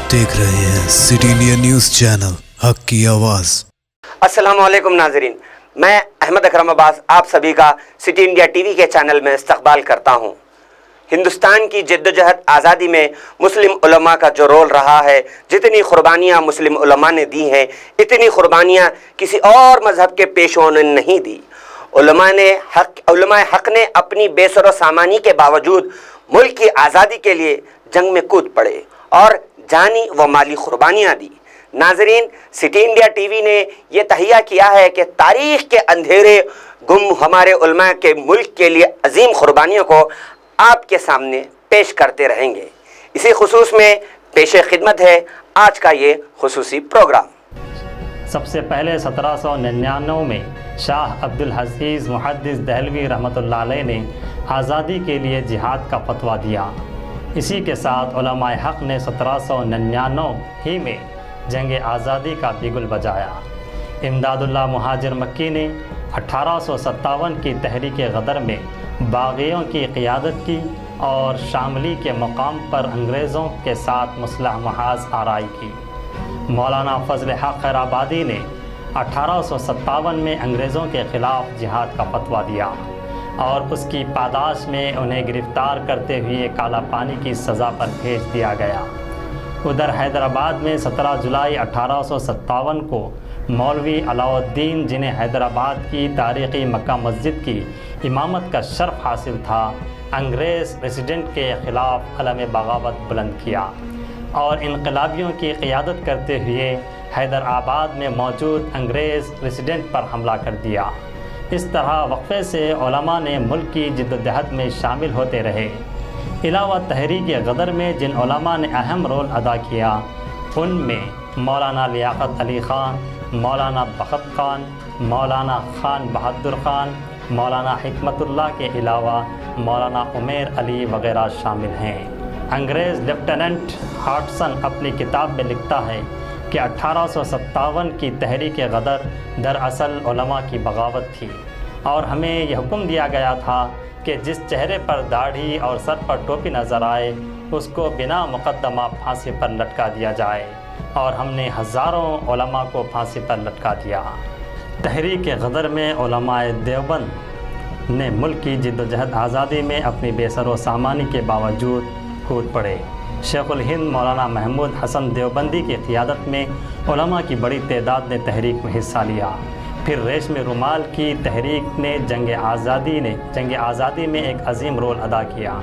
आप देख रहे हैं सिटी इंडिया न्यूज़ चैनल हक की आवाज़। अस्सलाम वालेकुम नाजरीन, मैं अहमद अकरम अब्बास आप सभी का सिटी इंडिया टीवी के चैनल में इस्तकबाल करता हूँ। हिंदुस्तान की जद्दोजहद आज़ादी में मुस्लिम उलमा का जो रोल रहा है, जितनी कुर्बानियाँ मुस्लिम उलमा ने दी हैं, इतनी कुर्बानियाँ किसी और मज़हब के पेशों ने नहीं दी। उलमाए हक़ ने अपनी बेसरो सामानी के बावजूद मुल्क की आज़ादी के लिए जंग में कूद पड़े और जानी व माली कुर्बानियाँ दी। नाजरीन, सिटी इंडिया टीवी ने ये तहिया किया है कि तारीख़ के अंधेरे गुम हमारे उलमा के मुल्क के लिए अजीम कुर्बानियों को आपके सामने पेश करते रहेंगे। इसी खुसूस में पेश खिदमत है आज का ये खुसूसी प्रोग्राम। सबसे पहले 1799 में शाह अब्दुल अज़ीज़ मुहद्दिस दहलवी रहमतुल्लाह अलैह ने आज़ादी के लिए जिहाद का फतवा दिया। इसी के साथ उलमाए हक़ ने 1799 ही में जंग आज़ादी का बिगुल बजाया। इमदादुल्लाह मुहाजिर मक्की ने 1857 की तहरीक गदर में बाग़ियों की क़ियादत की और शामली के मकाम पर अंग्रेज़ों के साथ मुसलह महाज आराई की। मौलाना फ़ज़ल हक़ खैराबादी ने 1857 में अंग्रेज़ों के ख़िलाफ़ जिहाद का फतवा दिया और उसकी पादाश में उन्हें गिरफ़्तार करते हुए काला पानी की सज़ा पर भेज दिया गया। उधर हैदराबाद में 17 जुलाई 1857 को मौलवी अलाउद्दीन, जिन्हें हैदराबाद की तारीख़ी मक्का मस्जिद की इमामत का शर्फ हासिल था, अंग्रेज़ रेसिडेंट के ख़िलाफ़ अलम बगावत बुलंद किया और इनकलाबियों की क़ियादत करते हुए हैदराबाद में मौजूद अंग्रेज़ रेसिडेंट पर हमला कर दिया। इस तरह वक्फ़े से उलमा ने मुल्क की जिद्दोजहद में शामिल होते रहे। अलावा तहरीक गदर में जिन उलमा ने अहम रोल अदा किया, उनमें मौलाना लियाक़त अली ख़ान, मौलाना बख़त ख़ान, मौलाना ख़ान बहादुर ख़ान, मौलाना हिकमतुल्लाह के अलावा मौलाना उमैर अली वग़ैरह शामिल हैं। अंग्रेज़ लेफ्टिनेंट हॉटसन अपनी किताब में लिखता है कि 1857 की तहरीक गदर दरअसल उलमा की बगावत थी और हमें यह हुक्म दिया गया था कि जिस चेहरे पर दाढ़ी और सर पर टोपी नज़र आए उसको बिना मुक़द्दमा फांसी पर लटका दिया जाए, और हमने हज़ारों उलमा को फांसी पर लटका दिया। तहरीक गदर में उलमाए देवबंद ने मुल्क की जिद्दोजहद आज़ादी में अपनी बेसरो सामानी के बावजूद कूद पड़े। शेखुल हिंद मौलाना महमूद हसन देवबंदी की क़ियादत में उलमा की बड़ी तादाद ने तहरीक में हिस्सा लिया। फिर रेशमी रुमाल की तहरीक ने जंग आज़ादी में एक अजीम रोल अदा किया।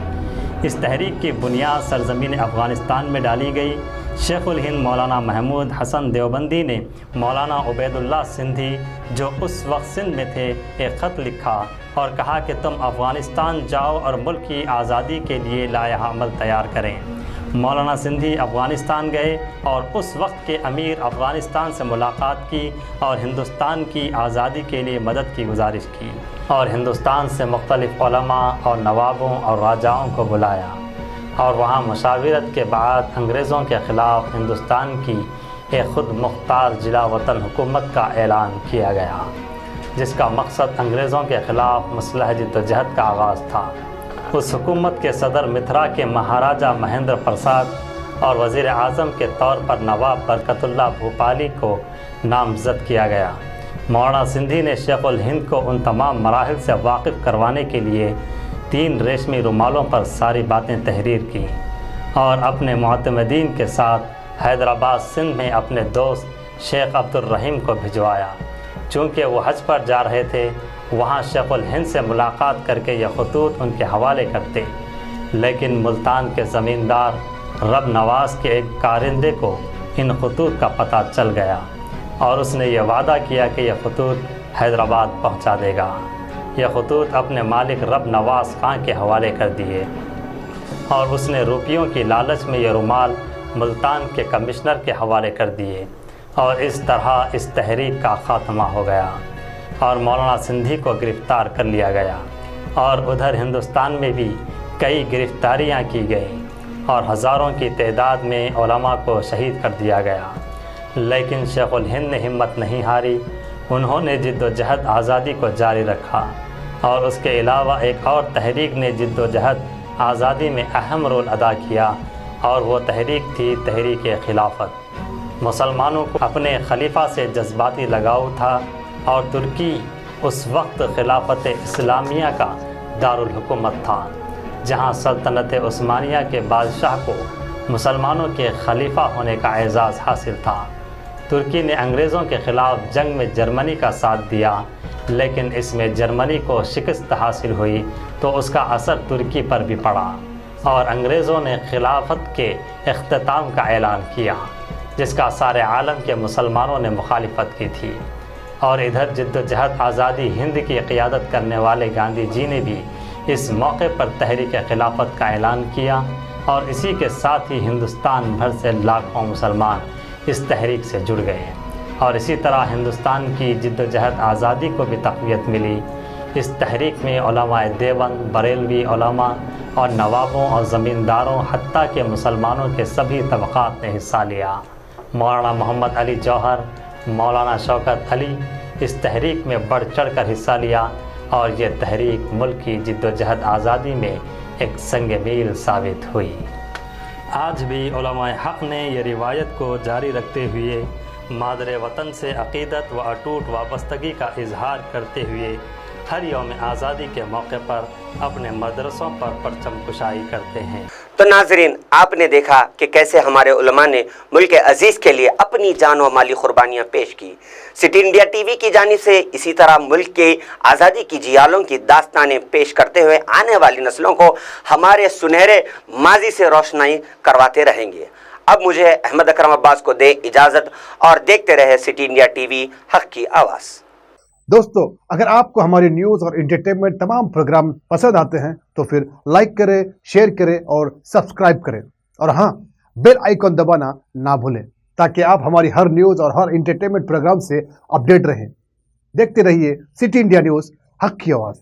इस तहरीक की बुनियाद सरज़मीन अफ़गानिस्तान में डाली गई। शेखुल हिंद मौलाना महमूद हसन देवबंदी ने मौलाना उबैदुल्लाह सिंधी, जो उस वक्त सिंध में थे, एक ख़त लिखा और कहा कि तुम अफ़गानिस्तान जाओ और मुल्क की आज़ादी के लिए लायहा अमल तैयार करें। मौलाना सिंधी अफ़गानिस्तान गए और उस वक्त के अमीर अफ़गानिस्तान से मुलाकात की और हिंदुस्तान की आज़ादी के लिए मदद की गुजारिश की और हिंदुस्तान से मुख्तलिफ़ उलमा और नवाबों और राजाओं को बुलाया और वहाँ मुशावरत के बाद अंग्रेज़ों के ख़िलाफ़ हिंदुस्तान की एक ख़ुद मुख्तार जिला वतन हुकूमत का ऐलान किया गया, जिसका मकसद अंग्रेज़ों के ख़िलाफ़ मुसलह जिद्दोजहद का आगाज़ था। उस हुकूमत के सदर मिथिला के महाराजा महेंद्र प्रसाद और वज़ीर आज़म के तौर पर नवाब बरकतुल्लाह भूपाली को नामज़द किया गया। मौलाना सिंधी ने शेखुल हिंद को उन तमाम मराहिल से वाकिफ़ करवाने के लिए 3 रेशमी रुमालों पर सारी बातें तहरीर की और अपने मुअतमदीन के साथ हैदराबाद सिंध में अपने दोस्त शेख अब्दुल रहीम को भिजवाया। चूँकि वो हज पर जा रहे थे, वहाँ शेखुल हिंद से मुलाकात करके यह खतूत उनके हवाले करते, लेकिन मुल्तान के ज़मींदार रब नवाज़ के एक कारिंदे को इन खतूत का पता चल गया और उसने यह वादा किया कि यह खतूत हैदराबाद पहुँचा देगा। यह खतूत अपने मालिक रब नवाज़ खां के हवाले कर दिए और उसने रुपयों की लालच में यह रुमाल मुल्तान के कमिश्नर के हवाले कर दिए और इस तरह इस तहरीक का ख़ात्मा हो गया और मौलाना सिंधी को गिरफ़्तार कर लिया गया। और उधर हिंदुस्तान में भी कई गिरफ़्तारियाँ की गईं और हज़ारों की तादाद में उलमा को शहीद कर दिया गया, लेकिन शेखुल हिंद ने हिम्मत नहीं हारी। उन्होंने जिद्दोजहद आज़ादी को जारी रखा और उसके अलावा एक और तहरीक ने जिद्दोजहद आज़ादी में अहम रोल अदा किया, اور وہ تحریک تھی تحریک خلافت۔ مسلمانوں کو اپنے خلیفہ سے جذباتی لگاؤ تھا اور ترکی اس وقت خلافت اسلامیہ کا دارالحکومت تھا، جہاں سلطنت عثمانیہ کے بادشاہ کو مسلمانوں کے خلیفہ ہونے کا اعزاز حاصل تھا۔ ترکی نے انگریزوں کے خلاف جنگ میں جرمنی کا ساتھ دیا، لیکن اس میں جرمنی کو شکست حاصل ہوئی تو اس کا اثر ترکی پر بھی پڑا اور انگریزوں نے خلافت کے اختتام کا اعلان کیا، جس کا سارے عالم کے مسلمانوں نے مخالفت کی تھی۔ اور ادھر جد و جہد آزادی ہند کی قیادت کرنے والے گاندھی جی نے بھی اس موقع پر تحریک خلافت کا اعلان کیا، اور اسی کے ساتھ ہی ہندوستان بھر سے لاکھوں مسلمان اس تحریک سے جڑ گئے، اور اسی طرح ہندوستان کی جد و جہد آزادی کو بھی تقویت ملی۔ اس تحریک میں علماء دیوبند، بریلوی علماء اور نوابوں اور زمینداروں حتیٰ کہ مسلمانوں کے سبھی طبقات نے حصہ لیا۔ مولانا محمد علی جوہر، مولانا شوکت علی اس تحریک میں بڑھ چڑھ کر حصہ لیا، اور یہ تحریک ملک کی جد و جہد آزادی میں ایک سنگ میل ثابت ہوئی۔ آج بھی علماء حق نے یہ روایت کو جاری رکھتے ہوئے مادر وطن سے عقیدت و اٹوٹ وابستگی کا اظہار کرتے ہوئے ہر یوم آزادی کے موقع پر اپنے مدرسوں پر پرچم کشائی کرتے ہیں۔ تو ناظرین، آپ نے دیکھا کہ کیسے ہمارے علماء نے ملک عزیز کے لیے اپنی جان و مالی قربانیاں پیش کی۔ سٹی انڈیا ٹی وی کی جانب سے اسی طرح ملک کے آزادی کی جیالوں کی داستانیں پیش کرتے ہوئے آنے والی نسلوں کو ہمارے سنہرے ماضی سے روشنائی کرواتے رہیں گے۔ اب مجھے احمد اکرم عباس کو دے اجازت، اور دیکھتے رہے سٹی انڈیا ٹی وی، حق کی آواز۔ دوستو، اگر آپ کو ہماری نیوز اور انٹرٹینمنٹ تمام پروگرام پسند آتے ہیں تو پھر لائک کریں، شیئر کریں اور سبسکرائب کریں، اور ہاں، بیل آئیکن دبانا نہ بھولیں تاکہ آپ ہماری ہر نیوز اور ہر انٹرٹینمنٹ پروگرام سے اپڈیٹ رہیں۔ دیکھتے رہیے سٹی انڈیا نیوز، حق کی آواز۔